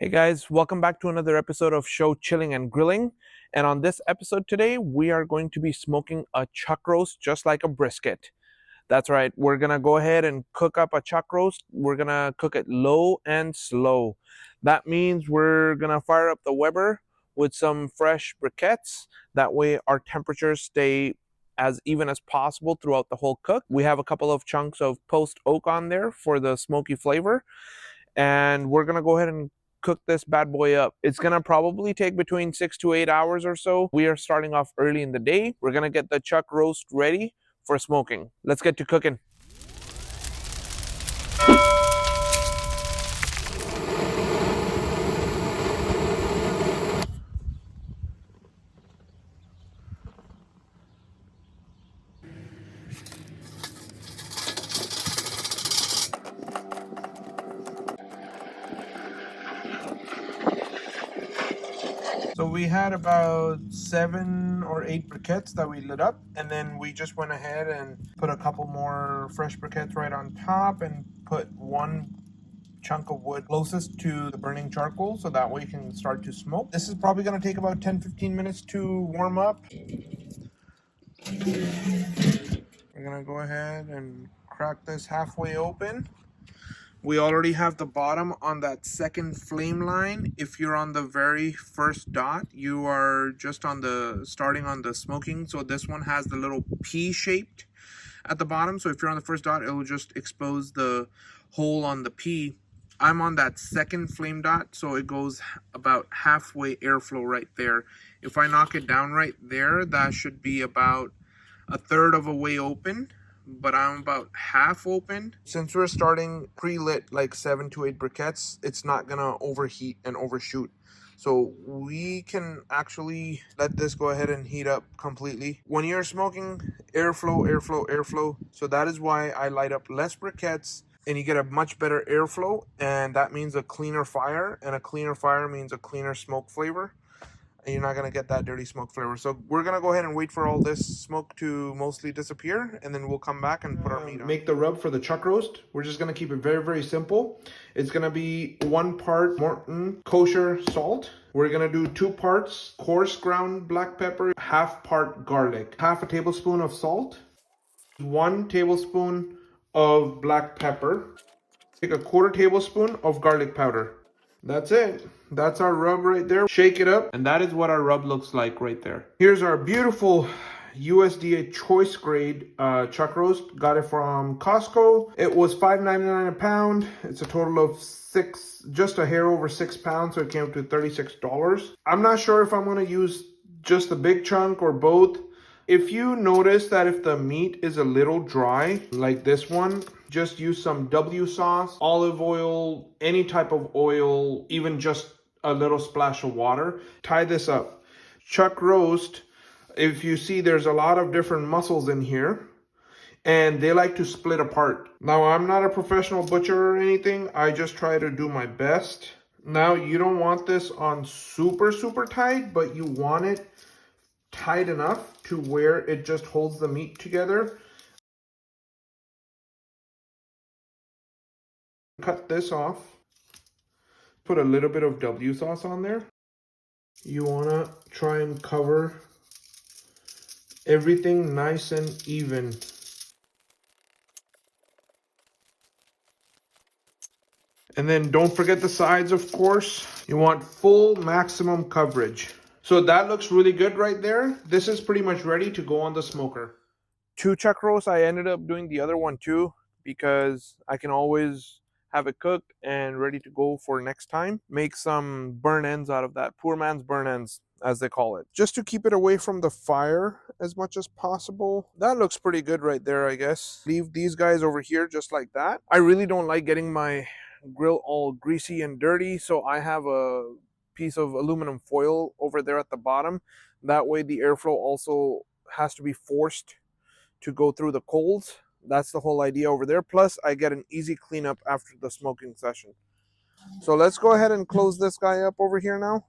Hey guys, welcome back to another episode of Show Chilling and Grilling. And on this episode today, we are going to be smoking a chuck roast just like a brisket. That's right, we're gonna go ahead and cook up a chuck roast. We're gonna cook it low and slow. That means we're gonna fire up the Weber with some fresh briquettes. That way our temperatures stay as even as possible throughout the whole cook. We have a couple of chunks of post oak on there for the smoky flavor, and we're gonna go ahead and cook this bad boy up. It's gonna probably take between 6 to 8 hours or so. We are starting off early in the day. We're gonna get the chuck roast ready for smoking. Let's get to cooking. So we had about 7 or 8 briquettes that we lit up, and then we just went ahead and put a couple more fresh briquettes right on top and put one chunk of wood closest to the burning charcoal so that way you can start to smoke. This is probably going to take about 10-15 minutes to warm up. We're going to go ahead and crack this halfway open. We already have the bottom on that second flame line. If you're on the very first dot, you are just on the starting on the smoking. So this one has the little P shaped at the bottom. So if you're on the first dot, it will just expose the hole on the P. I'm on that second flame dot, so it goes about halfway airflow right there. If I knock it down right there, that should be about a third of a way open, but I'm about half open. Since we're starting pre-lit like 7 to 8 briquettes, it's not gonna overheat and overshoot. So we can actually let this go ahead and heat up completely. When you're smoking, airflow, airflow, airflow. So that is why I light up less briquettes and you get a much better airflow, and that means a cleaner fire, and a cleaner fire means a cleaner smoke flavor, and you're not going to get that dirty smoke flavor. So we're going to go ahead and wait for all this smoke to mostly disappear, and then we'll come back and put our meat on. Make the rub for the chuck roast. We're just going to keep it very, very simple. It's going to be 1 part Morton kosher salt. We're going to do 2 parts coarse ground black pepper, half part garlic, half a tablespoon of salt, 1 tablespoon of black pepper, take a 1/4 tablespoon of garlic powder. That's it. That's our rub right there. Shake it up, and that is what our rub looks like right there. Here's our beautiful USDA choice grade chuck roast. Got it from Costco. It was $5.99 a pound. It's a total of just a hair over 6 pounds, so it came to $36. I'm not sure if I'm going to use just the big chunk or both. If you notice that if the meat is a little dry, like this one, just use some W sauce, olive oil, any type of oil, even just a little splash of water. Tie this up. Chuck roast, if you see, there's a lot of different muscles in here, and they like to split apart. Now, I'm not a professional butcher or anything. I just try to do my best. Now, you don't want this on super, super tight, but you want it tight enough to where it just holds the meat together. Cut this off. Put a little bit of W sauce on there. You want to try and cover everything nice and even. And then don't forget the sides, of course. You want full maximum coverage. So that looks really good right there. This is pretty much ready to go on the smoker. 2 chuck roasts. I ended up doing the other one too because I can always have it cooked and ready to go for next time. Make some burn ends out of that. Poor man's burn ends, as they call it. Just to keep it away from the fire as much as possible. That looks pretty good right there, I guess. Leave these guys over here just like that. I really don't like getting my grill all greasy and dirty, so I have a piece of aluminum foil over there at the bottom. That way the airflow also has to be forced to go through the coals. That's the whole idea over there. Plus, I get an easy cleanup after the smoking session. So let's go ahead and close this guy up over here now.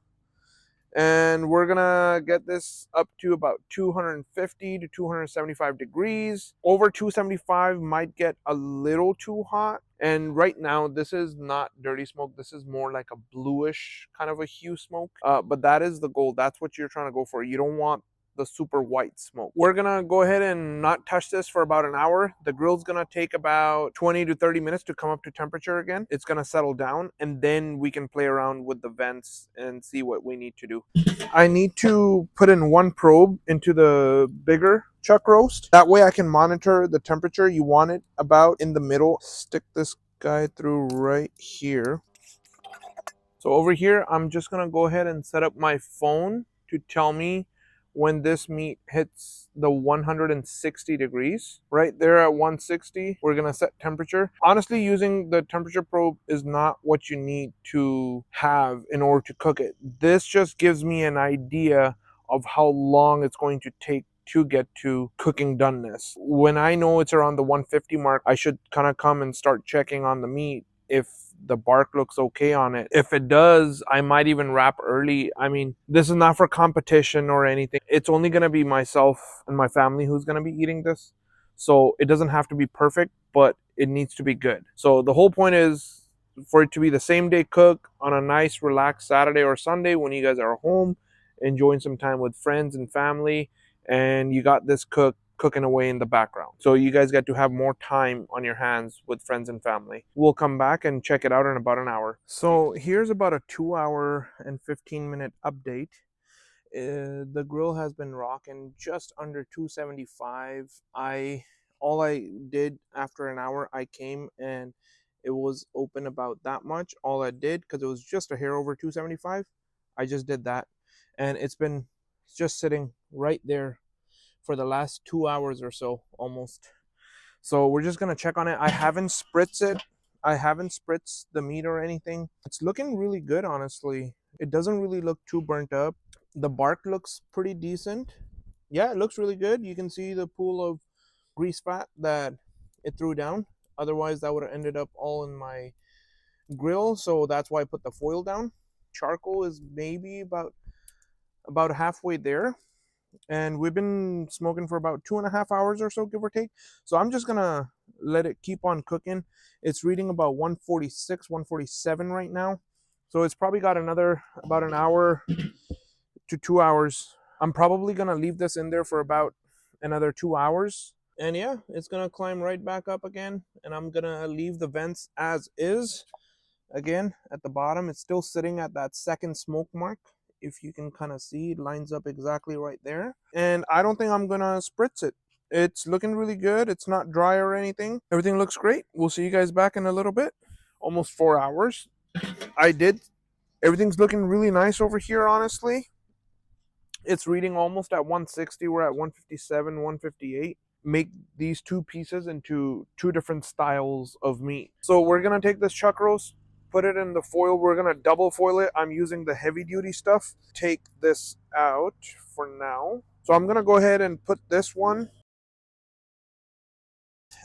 And we're gonna get this up to about 250 to 275 degrees. Over 275 might get a little too hot, And right now, this is not dirty smoke. This is more like a bluish kind of a hue smoke. But that is the goal. That's what you're trying to go for. You don't want the super white smoke. We're gonna go ahead and not touch this for about an hour. The grill's gonna take about 20 to 30 minutes to come up to temperature again. It's gonna settle down, and then we can play around with the vents and see what we need to do. I need to put in one probe into the bigger chuck roast. That way I can monitor the temperature. You want it about in the middle. Stick this guy through right here. So over here, I'm just gonna go ahead and set up my phone to tell me when this meat hits the 160 degrees. Right there at 160, we're gonna set temperature. Honestly, using the temperature probe is not what you need to have in order to cook it. This just gives me an idea of how long it's going to take to get to cooking doneness. When I know it's around the 150 mark, I should kind of come and start checking on the meat if the bark looks okay on it. If it does, I might even wrap early. I mean, this is not for competition or anything. It's only going to be myself and my family who's going to be eating this. So it doesn't have to be perfect, but it needs to be good. So the whole point is for it to be the same day cook on a nice, relaxed Saturday or Sunday when you guys are home, enjoying some time with friends and family, and you got this cooking away in the background. So you guys get to have more time on your hands with friends and family. We'll come back and check it out in about an hour. So here's about a 2 hour and 15-minute update. The grill has been rocking just under 275. All I did after an hour, I came and it was open about that much. All I did, because it was just a hair over 275, I just did that. And it's been just sitting right there for the last 2 hours or so almost. So we're just gonna check on it. I haven't spritzed it. I haven't spritzed the meat or anything. It's looking really good, honestly. It doesn't really look too burnt up. The bark looks pretty decent. Yeah, it looks really good. You can see the pool of grease fat that it threw down. Otherwise, that would have ended up all in my grill. So that's why I put the foil down. Charcoal is maybe about halfway there, and we've been smoking for about 2.5 hours or so, give or take. So I'm just gonna let it keep on cooking. It's reading about 146, 147 right now. So it's probably got another about an hour to 2 hours. I'm probably gonna leave this in there for about another 2 hours. And yeah, it's gonna climb right back up again. And I'm gonna leave the vents as is. Again, at the bottom, it's still sitting at that second smoke mark. If you can kind of see, it lines up exactly right there. And I don't think I'm gonna spritz it. It's looking really good. It's not dry or anything. Everything looks great. We'll see you guys back in a little bit. Almost 4 hours. I did. Everything's looking really nice over here, honestly. It's reading almost at 160. We're at 157, 158. Make these two pieces into two different styles of meat. So we're gonna take this chuck roast, put it in the foil. We're gonna double foil it. I'm using the heavy duty stuff. Take this out for now. So I'm gonna go ahead and put this one,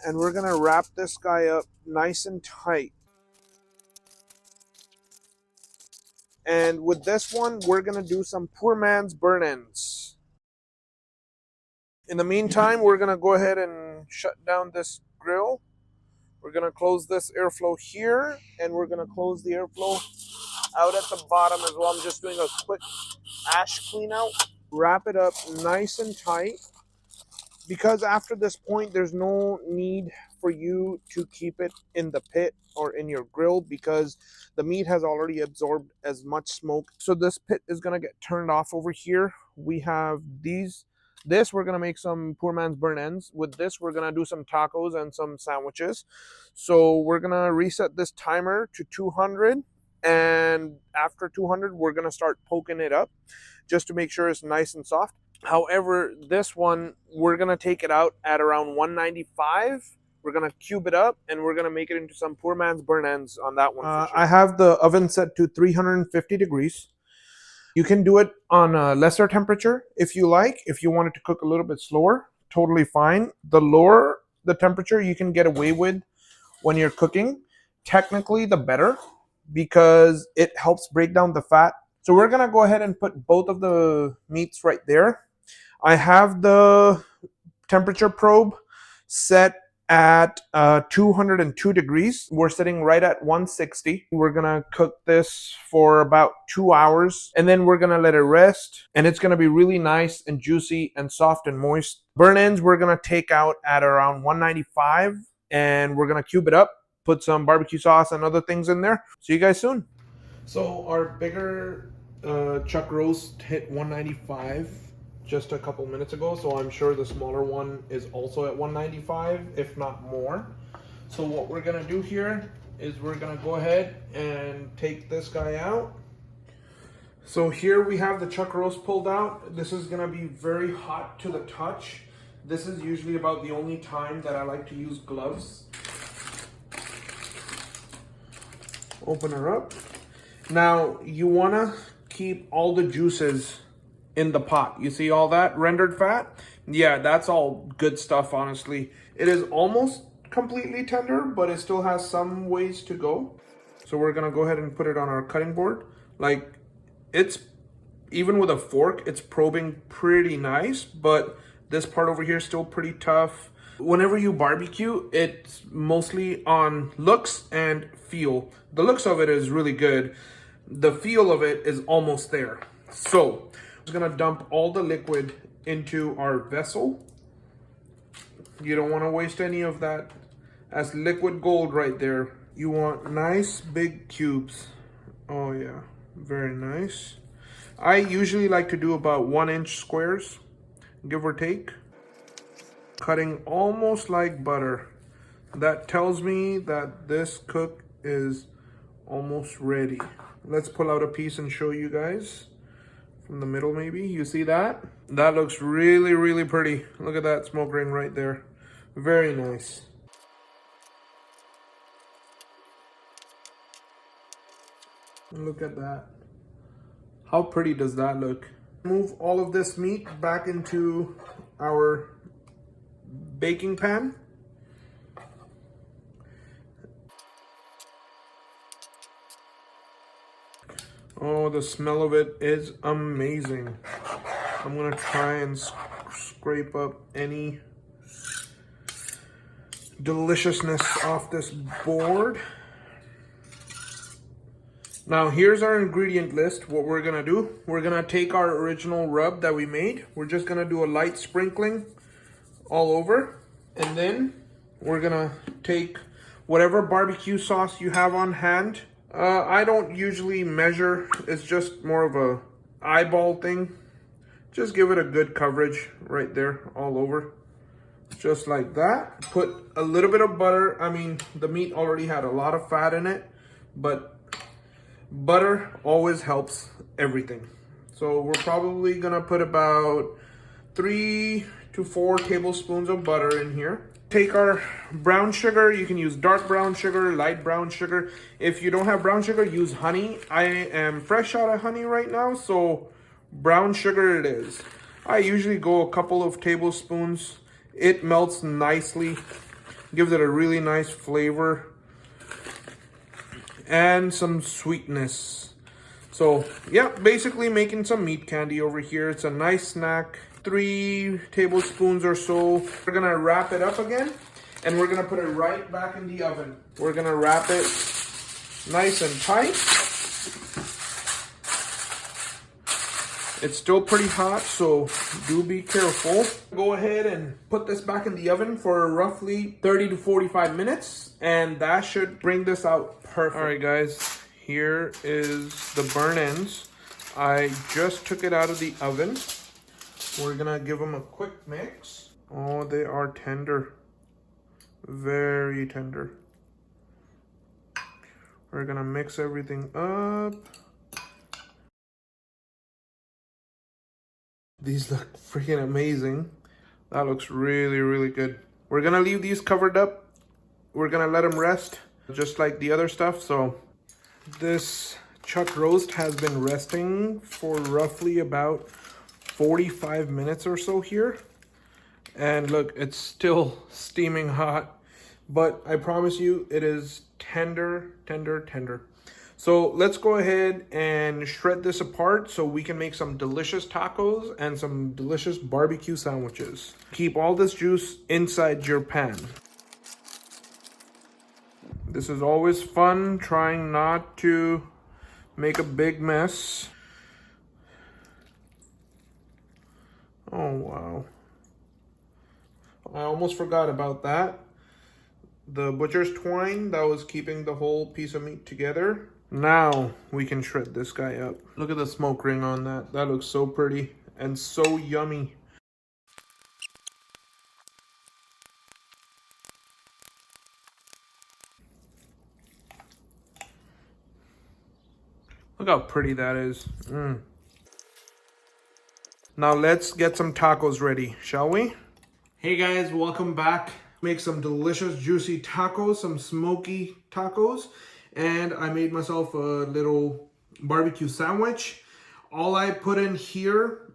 and we're gonna wrap this guy up nice and tight. And with this one, we're gonna do some poor man's burn ends. In the meantime, we're gonna go ahead and shut down this grill. We're gonna close this airflow here, and we're gonna close the airflow out at the bottom as well. I'm just doing a quick ash clean out. Wrap it up nice and tight, because after this point, there's no need for you to keep it in the pit or in your grill, because the meat has already absorbed as much smoke. So this pit is gonna get turned off over here. We have this we're gonna make some poor man's burn ends. With this, we're gonna do some tacos and some sandwiches. So we're gonna reset this timer to 200, and after 200, we're gonna start poking it up just to make sure it's nice and soft. However, this one, we're gonna take it out at around 195. We're gonna cube it up, and we're gonna make it into some poor man's burn ends on that one. Sure. I have the oven set to 350 degrees. You can do it on a lesser temperature if you like. If you want it to cook a little bit slower, totally fine. The lower the temperature you can get away with when you're cooking, technically the better, because it helps break down the fat. So we're gonna go ahead and put both of the meats right there. I have the temperature probe set at 202 degrees. We're sitting right at 160. We're gonna cook this for about 2 hours, and then we're gonna let it rest, and it's gonna be really nice and juicy and soft and moist. Burn ends we're gonna take out at around 195, and we're gonna cube it up, put some barbecue sauce and other things in there. See you guys soon. So our bigger chuck roast hit 195 just a couple minutes ago, so I'm sure the smaller one is also at 195, if not more. So what we're gonna do here is we're gonna go ahead and take this guy out. So here we have the chuck roast pulled out. This is gonna be very hot to the touch. This is usually about the only time that I like to use gloves. Open her up. Now you wanna keep all the juices in the pot. You see all that rendered fat? Yeah, that's all good stuff, honestly. It is almost completely tender, but it still has some ways to go. So we're gonna go ahead and put it on our cutting board. Like, it's, even with a fork, it's probing pretty nice, but this part over here is still pretty tough. Whenever you barbecue, it's mostly on looks and feel. The looks of it is really good. The feel of it is almost there. So I'm just gonna dump all the liquid into our vessel. You don't want to waste any of that. That's liquid gold right there. You want nice big cubes. Oh yeah, very nice. I usually like to do about 1-inch squares, give or take. Cutting almost like butter. That tells me that this cook is almost ready. Let's pull out a piece and show you guys. From the middle maybe, you see that? That looks really, really pretty. Look at that smoke ring right there. Very nice. Look at that. How pretty does that look? Move all of this meat back into our baking pan. Oh, the smell of it is amazing. I'm gonna try and scrape up any deliciousness off this board. Now here's our ingredient list. What we're gonna do, we're gonna take our original rub that we made. We're just gonna do a light sprinkling all over. And then we're gonna take whatever barbecue sauce you have on hand. I don't usually measure. It's just more of a eyeball thing. Just give it a good coverage right there all over. Just like that. Put a little bit of butter. I mean, the meat already had a lot of fat in it, but butter always helps everything. So we're probably gonna put about 3 to 4 tablespoons of butter in here. Take our brown sugar. You can use dark brown sugar, light brown sugar. If you don't have brown sugar, use honey. I am fresh out of honey right now, so brown sugar it is. I usually go a couple of tablespoons. It melts nicely, gives it a really nice flavor and some sweetness. So yeah, basically making some meat candy over here. It's a nice snack. 3 tablespoons or so. We're gonna wrap it up again, and we're gonna put it right back in the oven. We're gonna wrap it nice and tight. It's still pretty hot, so do be careful. Go ahead and put this back in the oven for roughly 30 to 45 minutes, and that should bring this out perfect. All right, guys, here is the burn ends. I just took it out of the oven. We're gonna give them a quick mix. Oh, they are tender. Very tender. We're gonna mix everything up. These look freaking amazing. That looks really, really good. We're gonna leave these covered up. We're gonna let them rest, just like the other stuff. So this chuck roast has been resting for roughly about 45 minutes or so here. And look, it's still steaming hot, but I promise you it is tender, tender, tender. So let's go ahead and shred this apart so we can make some delicious tacos and some delicious barbecue sandwiches. Keep all this juice inside your pan. This is always fun, trying not to make a big mess. Oh, wow. I almost forgot about that. The butcher's twine that was keeping the whole piece of meat together. Now we can shred this guy up. Look at the smoke ring on that. That looks so pretty and so yummy. Look how pretty that is. Now let's get some tacos ready, shall we? Hey guys, welcome back. Make some delicious juicy tacos, some smoky tacos. And I made myself a little barbecue sandwich. All I put in here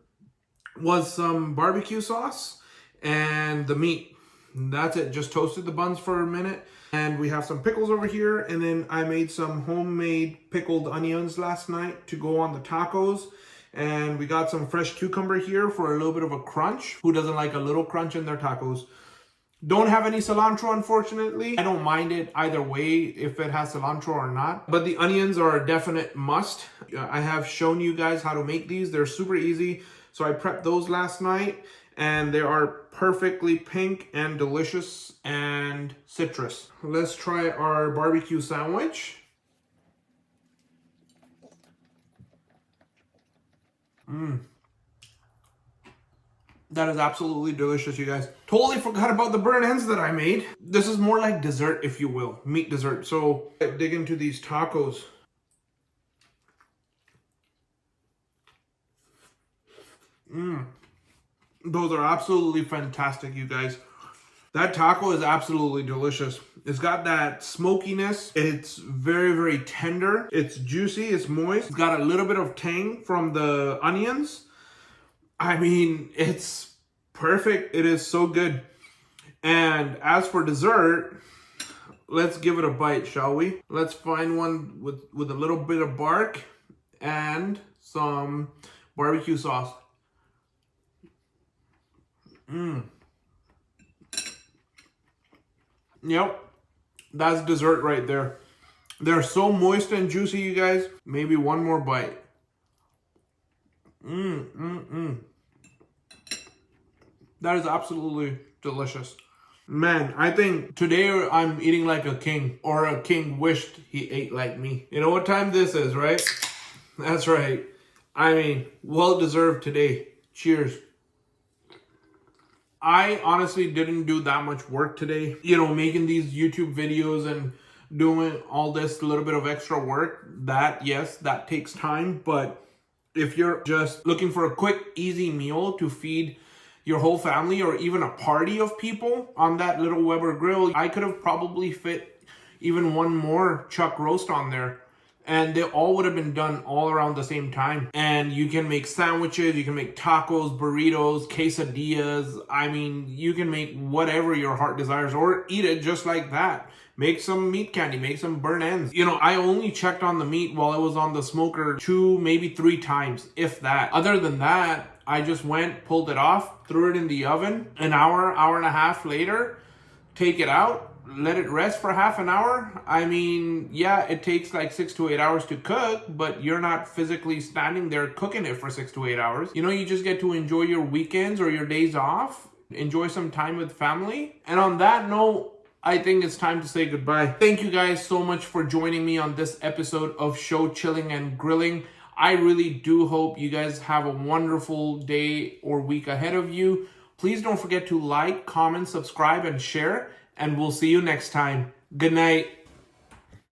was some barbecue sauce and the meat. That's it. Just toasted the buns for a minute. And we have some pickles over here. And then I made some homemade pickled onions last night to go on the tacos. And we got some fresh cucumber here for a little bit of a crunch. Who doesn't like a little crunch in their tacos? Don't have any cilantro, unfortunately. I don't mind it either way if it has cilantro or not. But the onions are a definite must. I have shown you guys how to make these. They're super easy. So I prepped those last night. And they are perfectly pink and delicious and citrus. Let's try our barbecue sandwich. That is absolutely delicious, you guys. Totally forgot about the burnt ends that I made. This is more like dessert, if you will. Meat dessert. So, dig into these tacos. Those are absolutely fantastic, you guys. That taco is absolutely delicious. It's got that smokiness. It's very, very tender. It's juicy. It's moist. It's got a little bit of tang from the onions. I mean, it's perfect. It is so good. And as for dessert, let's give it a bite, shall we? Let's find one with a little bit of bark and some barbecue sauce. Yep, that's dessert right there. They're so moist and juicy, you guys. Maybe one more bite. That is absolutely delicious. Man, I think today I'm eating like a king, or a king wished he ate like me. You know what time this is, right? That's right. I mean, well deserved today. Cheers. I honestly didn't do that much work today. You know, making these YouTube videos and doing all this little bit of extra work, that, yes, that takes time. But if you're just looking for a quick, easy meal to feed your whole family or even a party of people on that little Weber grill, I could have probably fit even one more chuck roast on there. And they all would have been done all around the same time. And you can make sandwiches, you can make tacos, burritos, quesadillas. I mean, you can make whatever your heart desires or eat it just like that. Make some meat candy, make some burnt ends. You know, I only checked on the meat while it was on the smoker 2, maybe 3 times, if that. Other than that, I just went, pulled it off, threw it in the oven. An hour, hour and a half later, take it out. Let it rest for half an hour. I mean, yeah, it takes like 6 to 8 hours to cook, but you're not physically standing there cooking it for 6 to 8 hours. You know, you just get to enjoy your weekends or your days off, enjoy some time with family. And on that note, I think it's time to say goodbye. Thank you guys so much for joining me on this episode of Show Chilling and Grilling. I really do hope you guys have a wonderful day or week ahead of you. Please don't forget to like, comment, subscribe, and share. And we'll see you next time. Good night.